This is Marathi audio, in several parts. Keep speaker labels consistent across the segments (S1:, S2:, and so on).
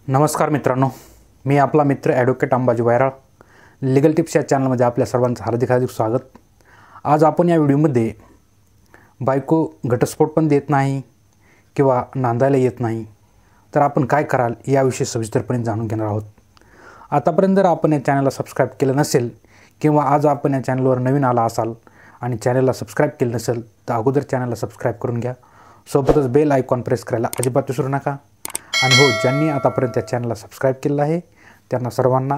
S1: नमस्कार मित्रांनो, मी आपला मित्र ॲडव्होकेट अंबाजी वैराळ. लीगल टिप्स या चॅनलमध्ये आपल्या सर्वांचं हार्दिक स्वागत. आज आपण या व्हिडिओमध्ये बायको घटस्फोट पण देत नाही किंवा नांदायला येत नाही तर आपण काय कराल याविषयी सविस्तरपणे जाणून घेणार आहोत. आतापर्यंत जर आपण या चॅनलला सबस्क्राईब केलं नसेल किंवा आज आपण या चॅनलवर नवीन आला असाल आणि चॅनलला सबस्क्राईब केलं नसेल तर अगोदर चॅनलला सबस्क्राईब करून घ्या. सोबतच बेल आयकॉन प्रेस करायला अजिबात विसरू नका. आणि हो, ज्यांनी आतापर्यंत त्या चॅनलला सबस्क्राईब केलं आहे त्यांना सर्वांना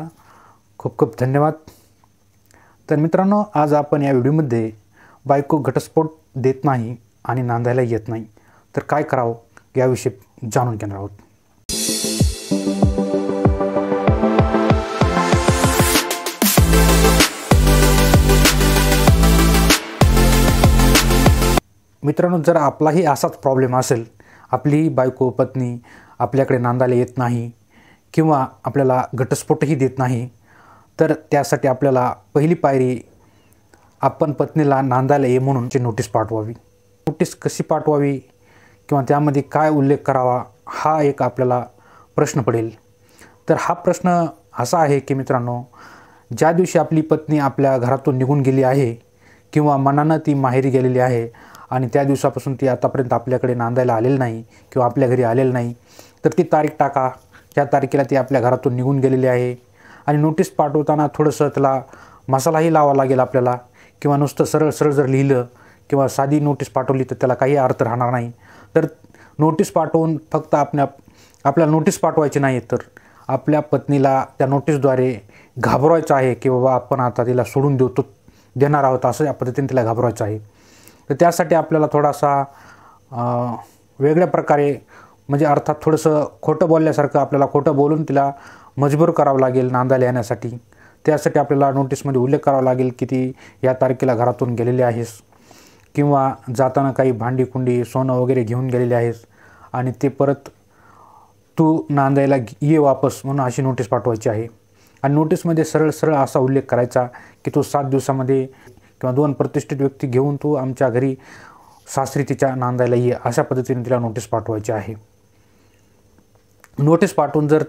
S1: खूप खूप धन्यवाद. तर मित्रांनो, आज आपण या व्हिडिओमध्ये बायको घटस्फोट देत नाही आणि नांदायला येत नाही तर काय करावं याविषयी जाणून घेणार आहोत. मित्रांनो, जर आपलाही असाच प्रॉब्लेम असेल, आपली बायको पत्नी आपल्याकडे नांदायला येत नाही किंवा आपल्याला घटस्फोटही देत नाही तर त्यासाठी आपल्याला पहिली पायरी आपण पत्नीला नांदायला ये म्हणून नोटीस पाठवावी. नोटीस कशी पाठवावी किंवा त्यामध्ये काय उल्लेख करावा हा एक आपल्याला प्रश्न पडेल. तर हा प्रश्न असा आहे की मित्रांनो, ज्या दिवशी आपली पत्नी आपल्या घरातून निघून गेली आहे किंवा मनानं ती माहेरी गेलेली आहे आणि त्या दिवसापासून ती आतापर्यंत आपल्याकडे नांदायला आलेली नाही किंवा आपल्या घरी आलेली नाही तर ती तारीख टाका. त्या तारखेला ती आपल्या घरातून निघून गेलेली आहे. आणि नोटीस पाठवताना थोडंसं त्याला मसालाही लावा लागेल आपल्याला, किंवा नुसतं सरळ सरळ जर लिहिलं किंवा साधी नोटीस पाठवली तर त्याला काही अर्थ राहणार नाही. तर नोटीस पाठवून फक्त आपल्याला नोटीस पाठवायची नाही तर आपल्या पत्नीला त्या नोटीसद्वारे घाबरवायचं आहे की बाबा आपण आता तिला सोडून देणार आहोत, असं या पद्धतीने तिला घाबरवायचं आहे. तर त्यासाठी आपल्याला थोडासा वेगळ्या प्रकारे, म्हणजे अर्थात थोडंसं खोटं बोलल्यासारखं आपल्याला खोटं बोलून तिला मजबूर करावं लागेल नांदायला येण्यासाठी. त्यासाठी आपल्याला नोटीसमध्ये उल्लेख करावा लागेल की ती या तारखेला घरातून गेलेली आहेस किंवा जाताना काही भांडी कुंडी सोनं वगैरे घेऊन गेलेली आहेस आणि ते परत तू नांदायला ये वापस म्हणून अशी नोटीस पाठवायची आहे. आणि नोटीसमध्ये सरळ सरळ असा उल्लेख करायचा की तू 7 दिवसामध्ये किंवा 2 प्रतिष्ठित व्यक्ती घेऊन तू आमच्या घरी सासरी तिच्या नांदायला ये, अशा पद्धतीने तिला नोटीस पाठवायची आहे. नोटीस पाठवून जर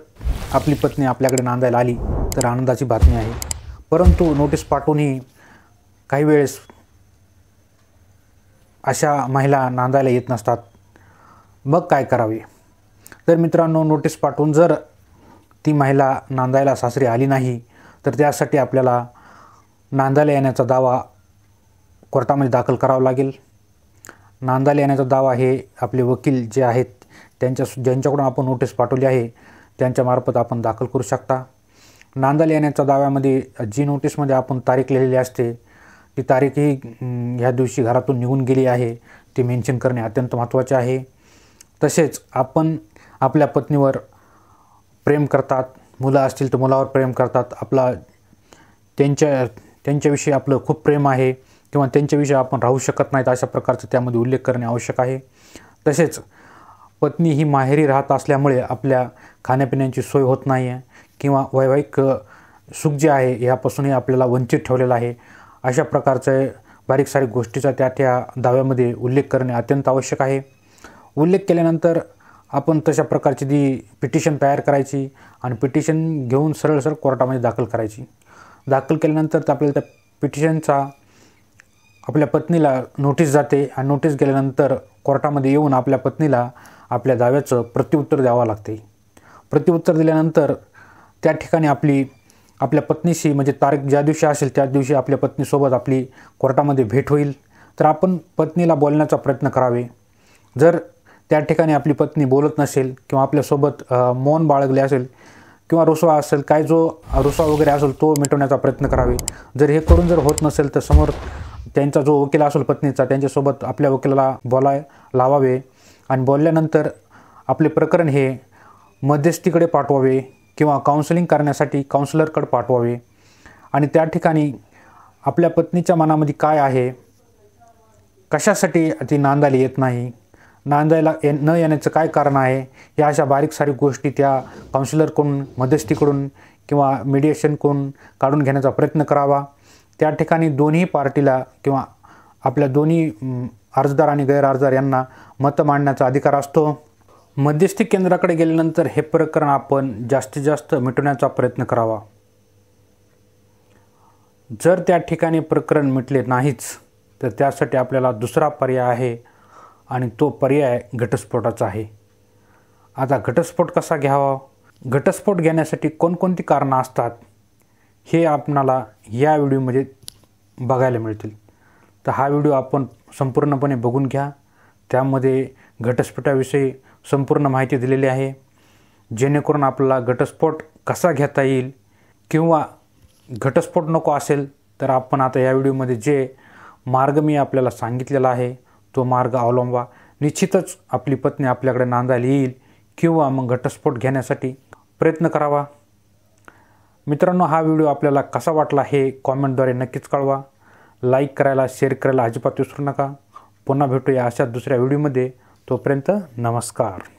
S1: आपली पत्नी आपल्याकडे नांदायला आली तर आनंदाची बातमी आहे. परंतु नोटीस पाठवूनही काही वेळेस अशा महिला नांदायला येत नसतात. मग काय करावे? तर मित्रांनो, नोटीस पाठवून जर ती महिला नांदायला सासरी आली नाही तर त्यासाठी आपल्याला नांदायला येण्याचा दावा कोर्टामध्ये दाखल करावा लागेल. नांदायला येण्याचा दावा हे आपले वकील जे आहेत ज्यांच्याकडून आपण नोटीस पाठवली आहे त्यांच्यामार्फत आपण दाखल करू शकता. नांदायला येण्याच्या दाव्यामध्ये जी नोटीसमध्ये आपण तारीख लिहिलेली असते ती तारीखही ह्या दिवशी घरातून निघून गेली आहे ती मेन्शन करणे अत्यंत महत्त्वाचे आहे. तसेच आपण आपल्या पत्नीवर प्रेम करतात, मुलं असतील तर मुलावर प्रेम करतात, त्यांच्याविषयी आपलं खूप प्रेम आहे किंवा त्यांच्याविषयी आपण राहू शकत नाहीत अशा प्रकारचं त्यामध्ये उल्लेख करणे आवश्यक आहे. तसेच पत्नी ही माहेरी राहत असल्यामुळे आपल्या खाण्यापिण्याची सोय होत नाही आहे किंवा वैवाहिक सुख जे आहे यापासूनही आपल्याला वंचित ठेवलेलं आहे, अशा प्रकारचे बारीक सारीक गोष्टीचा त्या दाव्यामध्ये उल्लेख करणे अत्यंत आवश्यक आहे. उल्लेख केल्यानंतर आपण तशा प्रकारची ती पिटिशन तयार करायची आणि पिटिशन घेऊन सरळ सरळ कोर्टामध्ये दाखल करायची. दाखल केल्यानंतर तर आपल्याला त्या पिटिशनचा आपल्या पत्नीला नोटीस जाते आणि नोटीस गेल्यानंतर कोर्टामध्ये येऊन आपल्या पत्नीला आपल्या दाव्याचं प्रत्युत्तर द्यावं लागते. प्रत्युत्तर दिल्यानंतर त्या ठिकाणी आपल्या पत्नीशी, म्हणजे तारीख ज्या दिवशी असेल त्या दिवशी आपल्या पत्नीसोबत आपली कोर्टामध्ये भेट होईल. तर आपण पत्नीला बोलण्याचा प्रयत्न करावे. जर त्या ठिकाणी आपली पत्नी बोलत नसेल किंवा आपल्यासोबत मौन बाळगले असेल किंवा रुसवा असेल, काय जो रुसवा वगैरे असेल तो मिटवण्याचा प्रयत्न करावे. जर हे करून जर होत नसेल तर समोर त्यांचा जो वकील असेल पत्नीचा त्यांच्यासोबत आपल्या वकिलाला लावावे आणि बोलल्यानंतर आपले प्रकरण हे मध्यस्थीकडे पाठवावे किंवा काउन्सिलिंग करण्यासाठी काउन्सिलरकडे पाठवावे. आणि त्या ठिकाणी आपल्या पत्नीच्या मनामध्ये काय आहे, कशासाठी ती नांदायला येत नाही, नांदायला न येण्याचं काय कारण आहे, या अशा बारीक सारीक गोष्टी त्या काउन्सिलरकडून, मध्यस्थीकडून किंवा मीडिएशनकडून काढून घेण्याचा प्रयत्न करावा. त्या ठिकाणी दोन्ही पार्टीला किंवा आपल्या दोन्ही अर्जदार आणि गैरअर्जदार यांना मतं मांडण्याचा अधिकार असतो. मध्यस्थी केंद्राकडे गेल्यानंतर हे प्रकरण आपण जास्तीत जास्त मिटवण्याचा प्रयत्न करावा. जर त्या ठिकाणी प्रकरण मिटले नाहीच तर त्यासाठी आपल्याला दुसरा पर्याय आहे आणि तो पर्याय घटस्फोटाचा आहे. आता घटस्फोट कसा घ्यावा, घटस्फोट घेण्यासाठी कोणकोणती कारणं असतात हे आपणाला या व्हिडिओमध्ये बघायला मिळतील. तर हा व्हिडिओ आपण संपूर्णपणे बघून घ्या. त्यामध्ये घटस्फोटाविषयी संपूर्ण माहिती दिलेली आहे, जेणेकरून आपल्याला घटस्फोट कसा घेता येईल किंवा घटस्फोट नको असेल तर आपण आता या व्हिडिओमध्ये जे मार्ग मी आपल्याला सांगितलेला आहे तो मार्ग अवलंबा. निश्चितच आपली पत्नी आपल्याकडे नांदायला येईल किंवा मग घटस्फोट घेण्यासाठी प्रयत्न करावा. मित्रांनो, हा व्हिडिओ आपल्याला कसा वाटला हे कॉमेंटद्वारे नक्कीच कळवा. लाईक करायला, शेअर करायला अजिबात विसरू नका. पुन्हा भेटूया अशा दुसऱ्या व्हिडिओमध्ये. तोपर्यंत नमस्कार.